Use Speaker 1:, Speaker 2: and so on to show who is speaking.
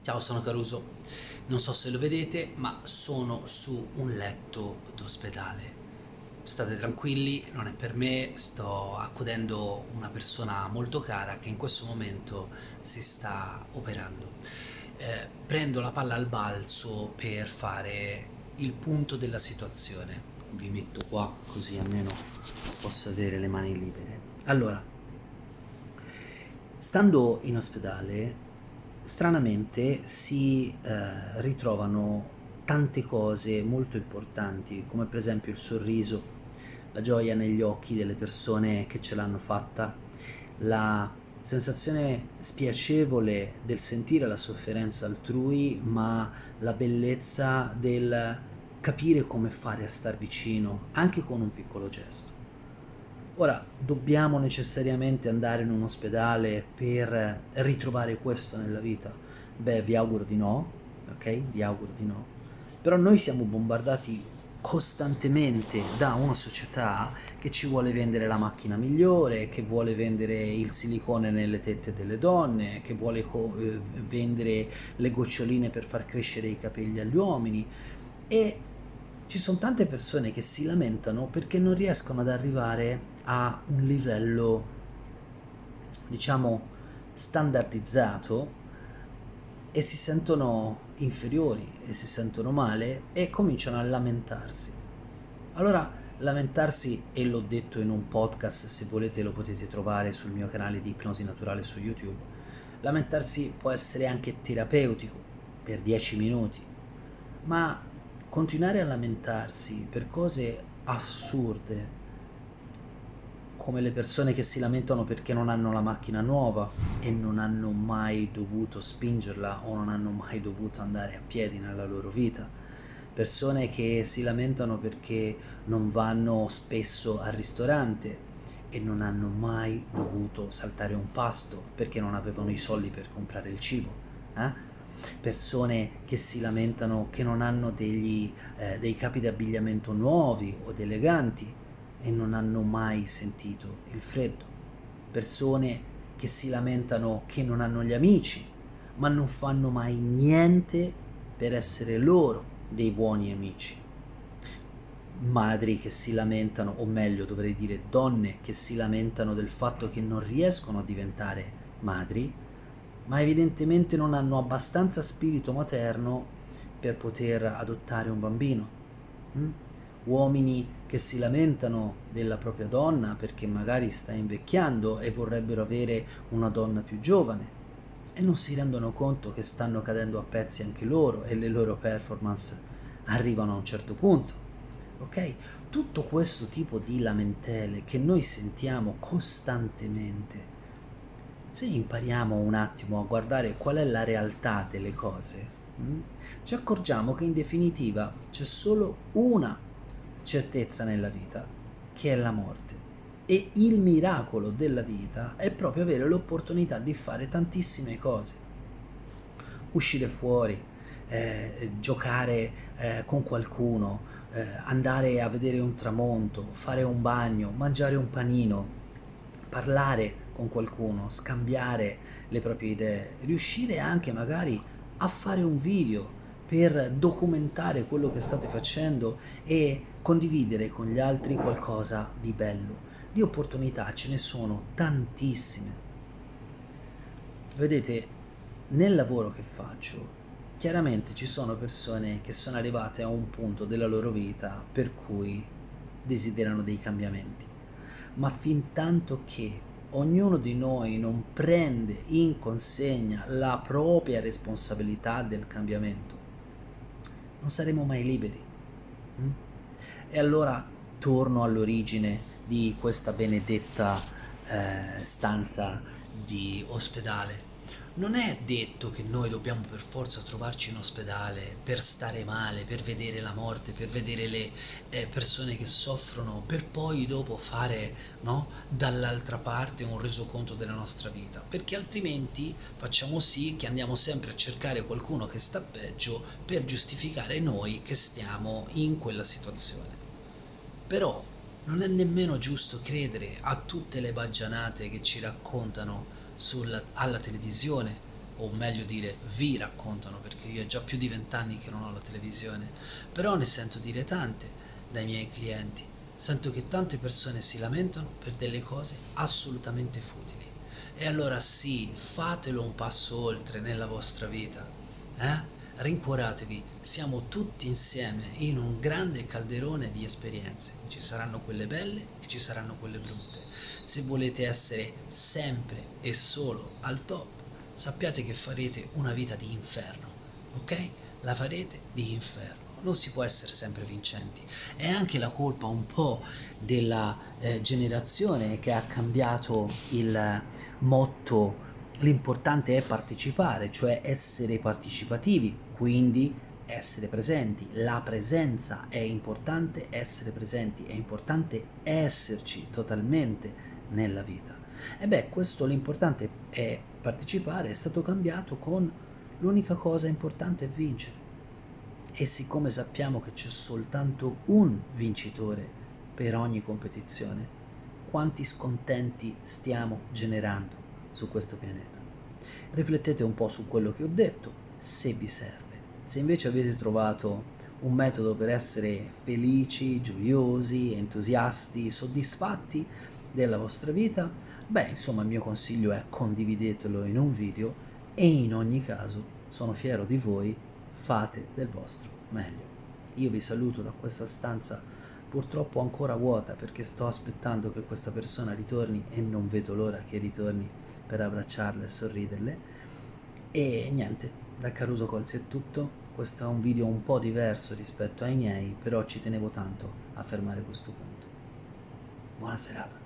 Speaker 1: Ciao, sono Caruso. Non so se lo vedete, ma sono su un letto d'ospedale. State tranquilli, non è per me, sto accudendo una persona molto cara che in questo momento si sta operando. Prendo la palla al balzo per fare il punto della situazione. Vi metto qua così almeno posso avere le mani libere. Allora, stando in ospedale, stranamente si ritrovano tante cose molto importanti, come per esempio il sorriso, la gioia negli occhi delle persone che ce l'hanno fatta, la sensazione spiacevole del sentire la sofferenza altrui, ma la bellezza del capire come fare a star vicino, anche con un piccolo gesto. Ora, dobbiamo necessariamente andare in un ospedale per ritrovare questo nella vita? Beh, vi auguro di no, ok? Vi auguro di no. Però noi siamo bombardati costantemente da una società che ci vuole vendere la macchina migliore, che vuole vendere il silicone nelle tette delle donne, che vuole vendere le goccioline per far crescere i capelli agli uomini. E ci sono tante persone che si lamentano perché non riescono ad arrivare a un livello, diciamo, standardizzato, e si sentono inferiori e si sentono male e cominciano a lamentarsi. Allora, lamentarsi, e l'ho detto in un podcast, se volete lo potete trovare sul mio canale di ipnosi naturale su YouTube, lamentarsi può essere anche terapeutico per 10 minuti, ma continuare a lamentarsi per cose assurde, come le persone che si lamentano perché non hanno la macchina nuova e non hanno mai dovuto spingerla o non hanno mai dovuto andare a piedi nella loro vita, persone che si lamentano perché non vanno spesso al ristorante e non hanno mai dovuto saltare un pasto perché non avevano i soldi per comprare il cibo, persone che si lamentano che non hanno dei capi di abbigliamento nuovi o eleganti e non hanno mai sentito il freddo, persone che si lamentano che non hanno gli amici, ma non fanno mai niente per essere loro dei buoni amici, madri che si lamentano, o meglio dovrei dire donne che si lamentano del fatto che non riescono a diventare madri, ma evidentemente non hanno abbastanza spirito materno per poter adottare un bambino. Mm? Uomini che si lamentano della propria donna perché magari sta invecchiando e vorrebbero avere una donna più giovane e non si rendono conto che stanno cadendo a pezzi anche loro e le loro performance arrivano a un certo punto. Ok? Tutto questo tipo di lamentele che noi sentiamo costantemente, se impariamo un attimo a guardare qual è la realtà delle cose, ci accorgiamo che in definitiva c'è solo una certezza nella vita, che è la morte. E il miracolo della vita è proprio avere l'opportunità di fare tantissime cose. Uscire fuori, giocare con qualcuno, andare a vedere un tramonto, fare un bagno, mangiare un panino, parlare con qualcuno, scambiare le proprie idee, riuscire anche magari a fare un video per documentare quello che state facendo e condividere con gli altri qualcosa di bello. Di opportunità ce ne sono tantissime. Vedete, nel lavoro che faccio, chiaramente ci sono persone che sono arrivate a un punto della loro vita per cui desiderano dei cambiamenti, ma fin tanto che ognuno di noi non prende in consegna la propria responsabilità del cambiamento, non saremo mai liberi. Mm? E allora torno all'origine di questa benedetta stanza di ospedale. Non è detto che noi dobbiamo per forza trovarci in ospedale per stare male, per vedere la morte, per vedere le persone che soffrono, per poi dopo fare, no, dall'altra parte un resoconto della nostra vita, perché altrimenti facciamo sì che andiamo sempre a cercare qualcuno che sta peggio per giustificare noi che stiamo in quella situazione. Però non è nemmeno giusto credere a tutte le baggianate che ci raccontano alla televisione o meglio dire vi raccontano, perché io è già più di 20 anni che non ho la televisione, però ne sento dire tante dai miei clienti. Sento che tante persone si lamentano per delle cose assolutamente futili. E allora sì, fatelo un passo oltre nella vostra vita, eh? Rincuoratevi, siamo tutti insieme in un grande calderone di esperienze. Ci saranno quelle belle e ci saranno quelle brutte. Se volete essere sempre e solo al top, sappiate che farete una vita di inferno, ok? La farete di inferno. Non si può essere sempre vincenti. È anche la colpa un po' della generazione che ha cambiato il motto: l'importante è partecipare, cioè essere partecipativi, quindi essere presenti. La presenza è importante, essere presenti è importante, esserci totalmente nella vita. E beh, questo l'importante è partecipare, è stato cambiato con l'unica cosa importante è vincere. E siccome sappiamo che c'è soltanto un vincitore per ogni competizione, quanti scontenti stiamo generando su questo pianeta? Riflettete un po' su quello che ho detto, se vi serve. Se invece avete trovato un metodo per essere felici, gioiosi, entusiasti, soddisfatti della vostra vita, beh, insomma, il mio consiglio è condividetelo in un video e in ogni caso sono fiero di voi, fate del vostro meglio. Io vi saluto da questa stanza purtroppo ancora vuota perché sto aspettando che questa persona ritorni e non vedo l'ora che ritorni per abbracciarla e sorriderle. E niente, da Caruso Colzi è tutto. Questo è un video un po' diverso rispetto ai miei, però ci tenevo tanto a fermare questo punto. Buona serata.